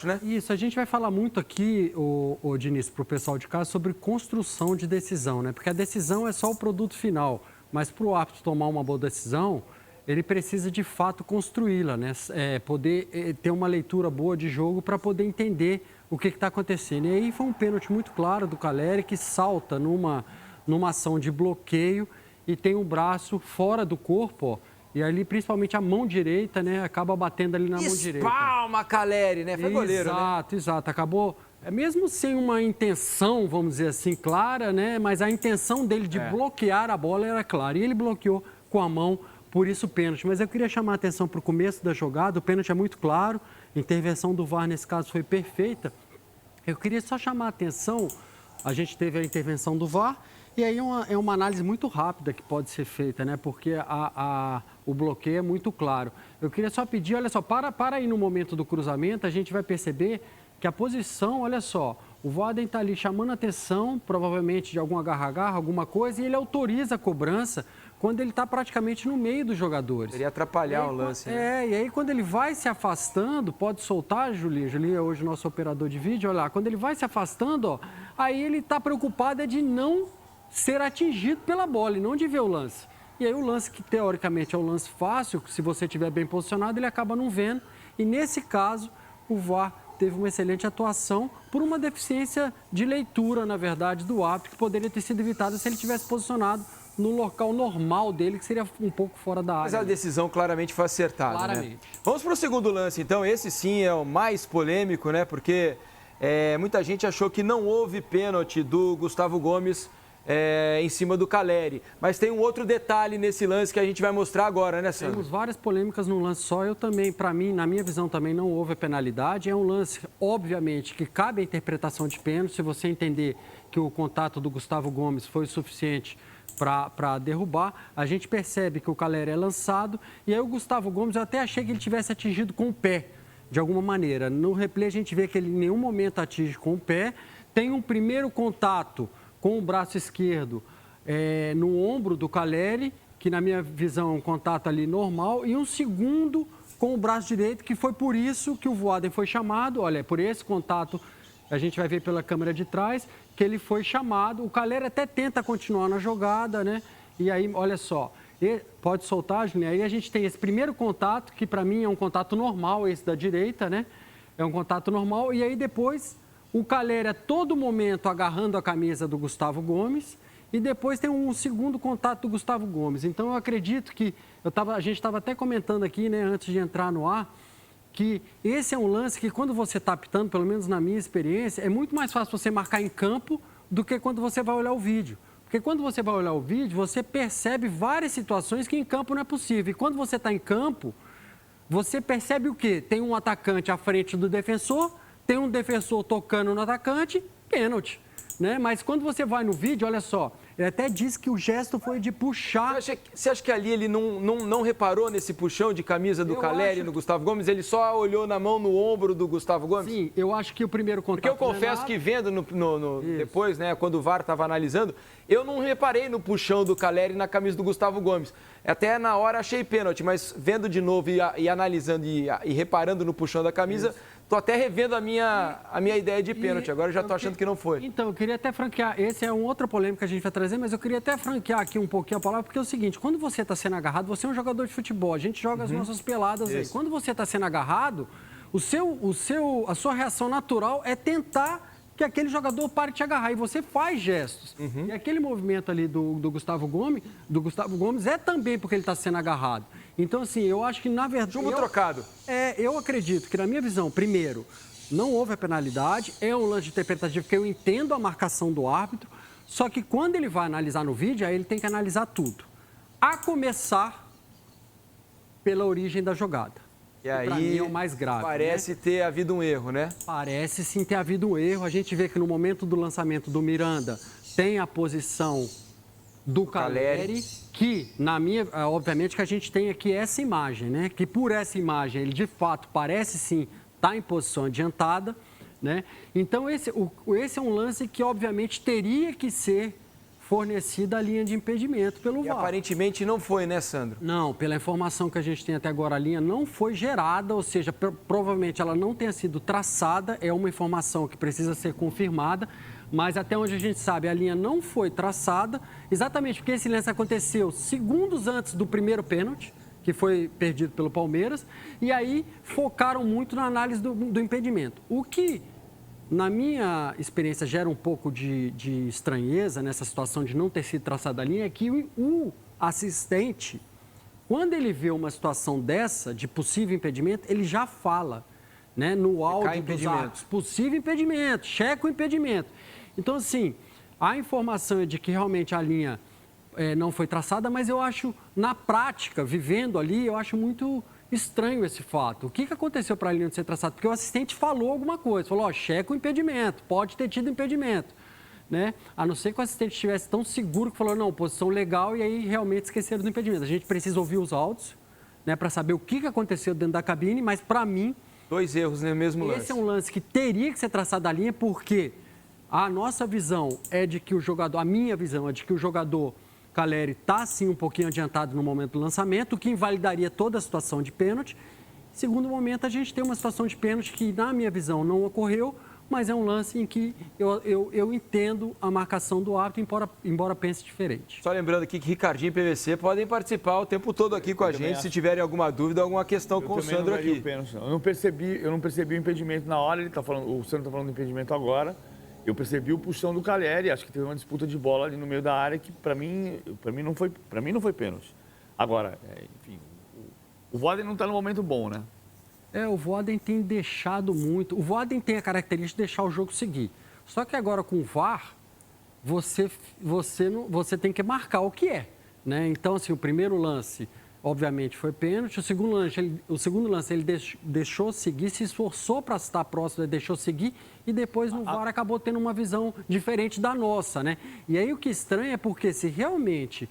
né? Isso, a gente vai falar muito aqui, o Diniz, para o pessoal de casa, sobre construção de decisão, né? Porque a decisão é só o produto final, mas para o árbitro tomar uma boa decisão, ele precisa de fato construí-la, né? Poder ter uma leitura boa de jogo para poder entender o que está acontecendo. E aí foi um pênalti muito claro do Calleri, que salta numa ação de bloqueio e tem o braço fora do corpo, ó. E ali, principalmente a mão direita, né? Acaba batendo ali na mão direita. Espalma, Calleri, né? Foi goleiro, né? Exato. Acabou, mesmo sem uma intenção, vamos dizer assim, clara, né? Mas a intenção dele de bloquear a bola era clara. E ele bloqueou com a mão, por isso o pênalti. Mas eu queria chamar a atenção para o começo da jogada. O pênalti é muito claro. A intervenção do VAR, nesse caso, foi perfeita. Eu queria só chamar a atenção. A gente teve a intervenção do VAR. E aí é uma análise muito rápida que pode ser feita, né? Porque o bloqueio é muito claro. Eu queria só pedir, olha só, para aí no momento do cruzamento, a gente vai perceber que a posição, olha só, o Voaden está ali chamando a atenção, provavelmente de algum agarra-agarra, alguma coisa, e ele autoriza a cobrança quando ele está praticamente no meio dos jogadores. Poderia atrapalhar o lance, né? E aí quando ele vai se afastando, pode soltar, Julinho é hoje o nosso operador de vídeo, olha lá, quando ele vai se afastando, ó, aí ele está preocupado de não ser atingido pela bola e não de ver o lance. E aí o lance que teoricamente é um lance fácil, se você estiver bem posicionado, ele acaba não vendo. E nesse caso, o VAR teve uma excelente atuação por uma deficiência de leitura, na verdade, do árbitro, que poderia ter sido evitada se ele tivesse posicionado no local normal dele, que seria um pouco fora da área. Mas a decisão claramente foi acertada, claramente, né? Vamos para o segundo lance, então. Esse sim é o mais polêmico, né? Porque muita gente achou que não houve pênalti do Gustavo Gomes em cima do Calleri. Mas tem um outro detalhe nesse lance que a gente vai mostrar agora, né, Sandro? Temos várias polêmicas no lance só. Eu também, para mim, na minha visão, também não houve a penalidade. É um lance, obviamente, que cabe a interpretação de pênalti. Se você entender que o contato do Gustavo Gomes foi suficiente para derrubar, a gente percebe que o Calleri é lançado. E aí o Gustavo Gomes, eu até achei que ele tivesse atingido com o pé, de alguma maneira. No replay a gente vê que ele em nenhum momento atinge com o pé. Tem um primeiro contato com o braço esquerdo no ombro do Calleri, que na minha visão é um contato ali normal, e um segundo com o braço direito, que foi por isso que o Voaden foi chamado. Olha, por esse contato, a gente vai ver pela câmera de trás, que ele foi chamado. O Calleri até tenta continuar na jogada, né? E aí, olha só, pode soltar, Julinho? Aí a gente tem esse primeiro contato, que para mim é um contato normal, esse da direita, né? É um contato normal, e aí depois o Calleri a todo momento agarrando a camisa do Gustavo Gomes e depois tem um segundo contato do Gustavo Gomes. Então, eu acredito que, a gente estava até comentando aqui, né, antes de entrar no ar, que esse é um lance que quando você está apitando, pelo menos na minha experiência, é muito mais fácil você marcar em campo do que quando você vai olhar o vídeo. Porque quando você vai olhar o vídeo, você percebe várias situações que em campo não é possível. E quando você está em campo, você percebe o quê? Tem um atacante à frente do defensor, tem um defensor tocando no atacante, pênalti, né? Mas quando você vai no vídeo, olha só, ele até diz que o gesto foi de puxar. Você acha que ali ele não reparou nesse puxão de camisa do Calleri no Gustavo Gomes? Ele só olhou na mão no ombro do Gustavo Gomes? Sim, eu acho que o primeiro contato... Porque eu confesso que vendo depois, né, quando o VAR estava analisando, eu não reparei no puxão do Calleri na camisa do Gustavo Gomes. Até na hora achei pênalti, mas vendo de novo e analisando e reparando no puxão da camisa... Estou até revendo a minha ideia de pênalti, agora eu já estou achando que não foi. Então, eu queria até franquear, esse é uma outra polêmica que a gente vai trazer, mas eu queria até franquear aqui um pouquinho a palavra, porque é o seguinte, quando você está sendo agarrado, você é um jogador de futebol, a gente joga as nossas peladas aí. Quando você está sendo agarrado, a sua reação natural é tentar que aquele jogador pare de te agarrar, e você faz gestos. E aquele movimento ali do Gustavo Gomes é também porque ele está sendo agarrado. Então, assim, eu acho que, na verdade... Jogo trocado. Eu acredito que, na minha visão, primeiro, não houve a penalidade, é um lance de interpretativo, porque eu entendo a marcação do árbitro, só que quando ele vai analisar no vídeo, aí ele tem que analisar tudo. A começar pela origem da jogada. E aí, para mim, é o mais grave. Parece ter havido um erro, né? Parece sim ter havido um erro. A gente vê que no momento do lançamento do Miranda, tem a posição do Calleri, que, obviamente, que a gente tem aqui essa imagem, né? Que por essa imagem, ele de fato parece sim estar em posição adiantada, né? Então, esse é um lance que, obviamente, teria que ser fornecida a linha de impedimento pelo E VAR. aparentemente não foi, né, Sandro? Não, pela informação que a gente tem até agora, a linha não foi gerada, ou seja, provavelmente ela não tenha sido traçada, é uma informação que precisa ser confirmada, mas até onde a gente sabe, a linha não foi traçada, exatamente porque esse lance aconteceu segundos antes do primeiro pênalti, que foi perdido pelo Palmeiras, e aí focaram muito na análise do impedimento. O que, na minha experiência, gera um pouco de estranheza nessa situação de não ter sido traçada a linha, é que o assistente, quando ele vê uma situação dessa, de possível impedimento, ele já fala, né, no áudio dos atos, possível impedimento, checa o impedimento. Então, assim, a informação é de que realmente a linha não foi traçada, mas eu acho, na prática, vivendo ali, eu acho muito estranho esse fato. O que aconteceu para a linha não ser traçada? Porque o assistente falou alguma coisa, falou, ó, checa o impedimento, pode ter tido impedimento, né? A não ser que o assistente estivesse tão seguro que falou, não, posição legal, e aí realmente esqueceram do impedimento. A gente precisa ouvir os áudios, né, para saber o que aconteceu dentro da cabine, mas para mim... 2 erros no mesmo lance. Esse é um lance que teria que ser traçado a linha, porque a nossa visão é de que o jogador, a minha visão é de que o jogador Calleri está, sim, um pouquinho adiantado no momento do lançamento, o que invalidaria toda a situação de pênalti. Segundo momento, a gente tem uma situação de pênalti que, na minha visão, não ocorreu, mas é um lance em que eu entendo a marcação do árbitro, embora pense diferente. Só lembrando aqui que Ricardinho e PVC podem participar o tempo todo aqui com a gente, se tiverem alguma dúvida, alguma questão com o Sandro aqui. Eu não percebi o impedimento na hora, o Sandro está falando do impedimento agora. Eu percebi o puxão do Calleri, acho que teve uma disputa de bola ali no meio da área que para mim não foi pênalti. Agora, enfim, o Voaden não está no momento bom, né? O Voaden tem deixado muito. O Voaden tem a característica de deixar o jogo seguir. Só que agora com o VAR, você tem que marcar o que é, né? Então, assim, o primeiro lance, obviamente, foi pênalti. O segundo lance ele deixou seguir, se esforçou para estar próximo, ele deixou seguir, e depois no VAR acabou tendo uma visão diferente da nossa, né? E aí o que estranha é porque se realmente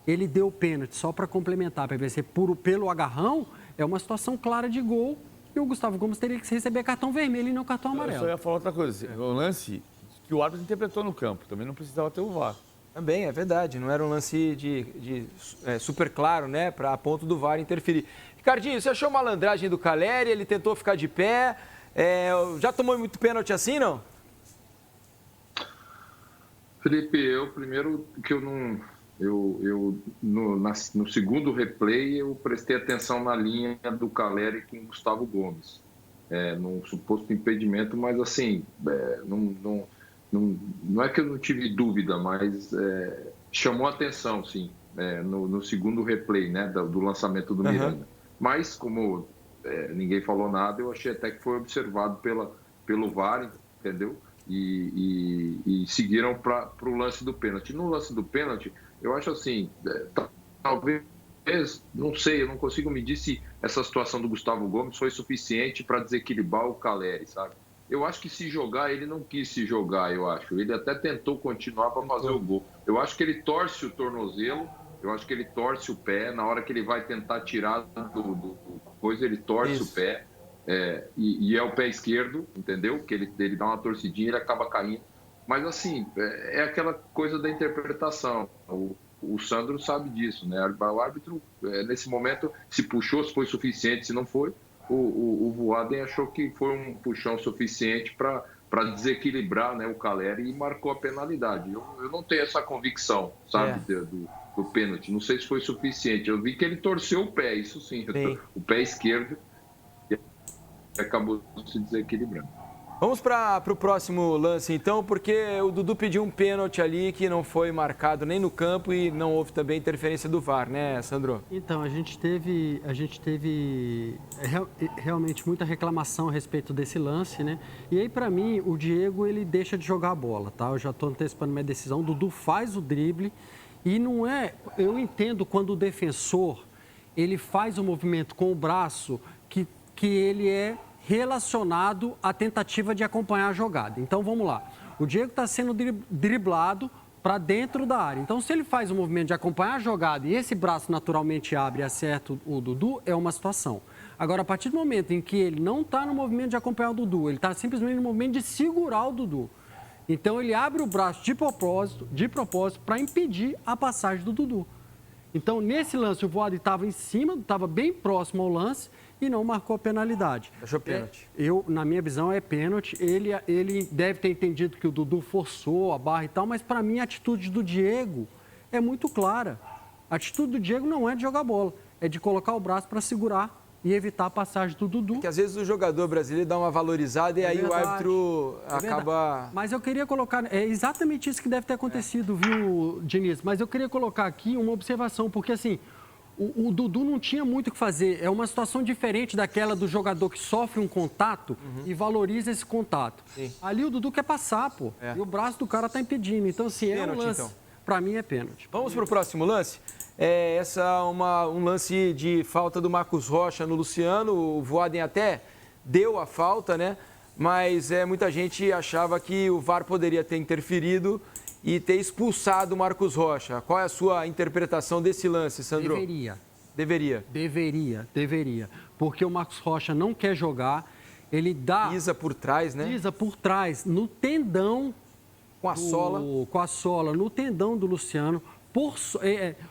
ele deu pênalti só para complementar, para ver se pelo agarrão, é uma situação clara de gol, e o Gustavo Gomes teria que receber cartão vermelho e não cartão amarelo. Eu só ia falar outra coisa. O lance que o árbitro interpretou no campo, também não precisava ter o VAR. Também, é verdade. Não era um lance super claro, né? Para a ponto do VAR interferir. Ricardinho, você achou malandragem do Calleri? Ele tentou ficar de pé. Já tomou muito pênalti assim, não? Felipe, primeiro que eu não... no segundo replay, eu prestei atenção na linha do Calleri com o Gustavo Gomes. Num suposto impedimento, mas assim, não é que eu não tive dúvida, mas chamou atenção, sim, no segundo replay, né, do lançamento do Miranda. Mas, como ninguém falou nada, eu achei até que foi observado pelo VAR, entendeu? E seguiram para o lance do pênalti. No lance do pênalti, eu acho assim, talvez, não sei, eu não consigo medir se essa situação do Gustavo Gomes foi suficiente para desequilibrar o Calleri, sabe? Eu acho que se jogar, ele não quis se jogar, eu acho. Ele até tentou continuar para fazer o gol. Eu acho que ele torce o tornozelo, eu acho que ele torce o pé. Na hora que ele vai tentar tirar do coisa, ele torce o pé. E é o pé esquerdo, entendeu? Que ele dá uma torcidinha e ele acaba caindo. Mas, assim, é aquela coisa da interpretação. O Sandro sabe disso, né? O árbitro, nesse momento, se puxou, se foi suficiente, se não foi. O Voaden achou que foi um puxão suficiente para desequilibrar, né, o Calleri, e marcou a penalidade. Eu não tenho essa convicção, sabe, do pênalti. Não sei se foi suficiente. Eu vi que ele torceu o pé, isso sim. O pé esquerdo, e acabou se desequilibrando. Vamos para o próximo lance, então, porque o Dudu pediu um pênalti ali que não foi marcado nem no campo e não houve também interferência do VAR, né, Sandro? Então, a gente teve realmente muita reclamação a respeito desse lance, né? E aí, para mim, o Diego, ele deixa de jogar a bola, tá? Eu já estou antecipando minha decisão. O Dudu faz o drible e não é... Eu entendo quando o defensor, ele faz o movimento com o braço que ele é relacionado à tentativa de acompanhar a jogada. Então, vamos lá. O Diego está sendo driblado para dentro da área. Então, se ele faz o movimento de acompanhar a jogada e esse braço naturalmente abre e acerta o Dudu, é uma situação. Agora, a partir do momento em que ele não está no movimento de acompanhar o Dudu, ele está simplesmente no movimento de segurar o Dudu. Então ele abre o braço de propósito para impedir a passagem do Dudu. Então, nesse lance, o Voaden estava em cima, estava bem próximo ao lance e não marcou a penalidade. Achou pênalti? Na minha visão, é pênalti. Ele deve ter entendido que o Dudu forçou a barra e tal, mas para mim a atitude do Diego é muito clara. A atitude do Diego não é de jogar bola, é de colocar o braço para segurar e evitar a passagem do Dudu. Porque às vezes o jogador brasileiro dá uma valorizada e aí verdade, o árbitro acaba... Mas eu queria colocar, é exatamente isso que deve ter acontecido, viu, Diniz? Mas eu queria colocar aqui uma observação, porque assim, o Dudu não tinha muito o que fazer. É uma situação diferente daquela do jogador que sofre um contato e valoriza esse contato. Sim. Ali o Dudu quer passar, pô, e o braço do cara tá impedindo. Então, assim, Pênalti, é um lance, então. Pra mim é pênalti. Vamos para o próximo lance? Um lance de falta do Marcos Rocha no Luciano. O Voaden até deu a falta, né? Mas muita gente achava que o VAR poderia ter interferido e ter expulsado o Marcos Rocha. Qual é a sua interpretação desse lance, Sandro? Deveria. Porque o Marcos Rocha não quer jogar, ele dá... Pisa por trás, né? Pisa por trás, no tendão... Com a sola. No tendão do Luciano.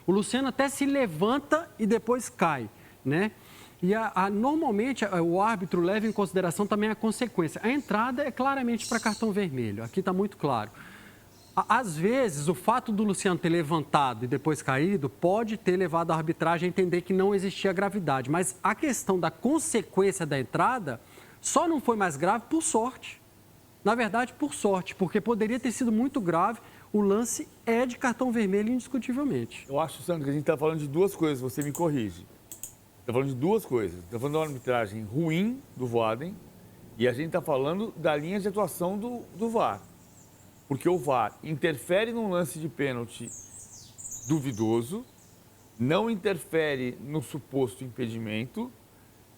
O Luciano até se levanta e depois cai, né? E normalmente o árbitro leva em consideração também a consequência. A entrada é claramente para cartão vermelho, aqui está muito claro. Às vezes, o fato do Luciano ter levantado e depois caído pode ter levado a arbitragem a entender que não existia gravidade. Mas a questão da consequência da entrada só não foi mais grave por sorte. Na verdade, por sorte, porque poderia ter sido muito grave. O lance é de cartão vermelho indiscutivelmente. Eu acho, Sandro, que a gente está falando de duas coisas, você me corrige. Está falando de duas coisas. Está falando de uma arbitragem ruim do Voaden e a gente está falando da linha de atuação do VAR. Porque o VAR interfere num lance de pênalti duvidoso, não interfere no suposto impedimento,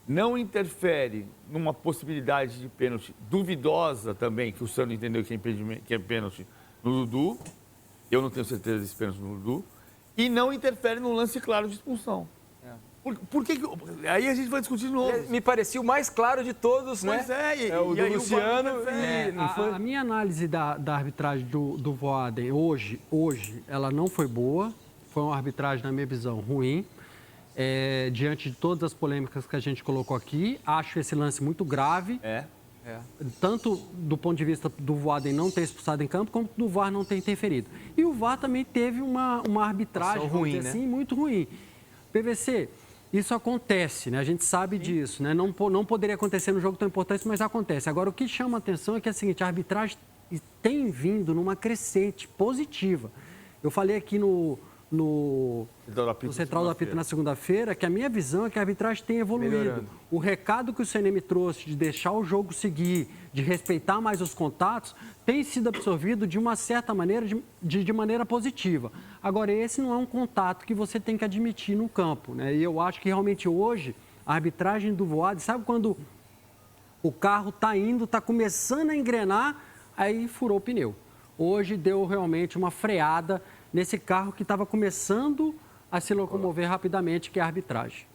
não interfere numa possibilidade de pênalti duvidosa também, que o Sandro entendeu que é pênalti no Dudu. Eu não tenho certeza desse pênalti no Dudu. E não interfere num lance claro de expulsão. Por que... Aí a gente vai discutir de novo. Me parecia o mais claro de todos, né? Pois é, o do Luciano. A minha análise da arbitragem do Voaden hoje, ela não foi boa. Foi uma arbitragem, na minha visão, ruim. Diante de todas as polêmicas que a gente colocou aqui, acho esse lance muito grave. Tanto do ponto de vista do Voaden não ter expulsado em campo, como do VAR não ter interferido. E o VAR também teve uma arbitragem ruim, né? Assim, muito ruim. PVC, isso acontece, né? A gente sabe disso, né? Não poderia acontecer num jogo tão importante, mas acontece. Agora, o que chama a atenção é que é o seguinte, a arbitragem tem vindo numa crescente positiva. Eu falei aqui no Central do Apito na segunda-feira, que a minha visão é que a arbitragem tem evoluído. Melhorando. O recado que o CNM trouxe de deixar o jogo seguir, de respeitar mais os contatos, tem sido absorvido de uma certa maneira, de maneira positiva. Agora, esse não é um contato que você tem que admitir no campo, né? E eu acho que realmente hoje, a arbitragem do Voaden, sabe quando o carro está indo, está começando a engrenar, aí furou o pneu. Hoje deu realmente uma freada nesse carro que estava começando a se locomover rapidamente, que é a arbitragem.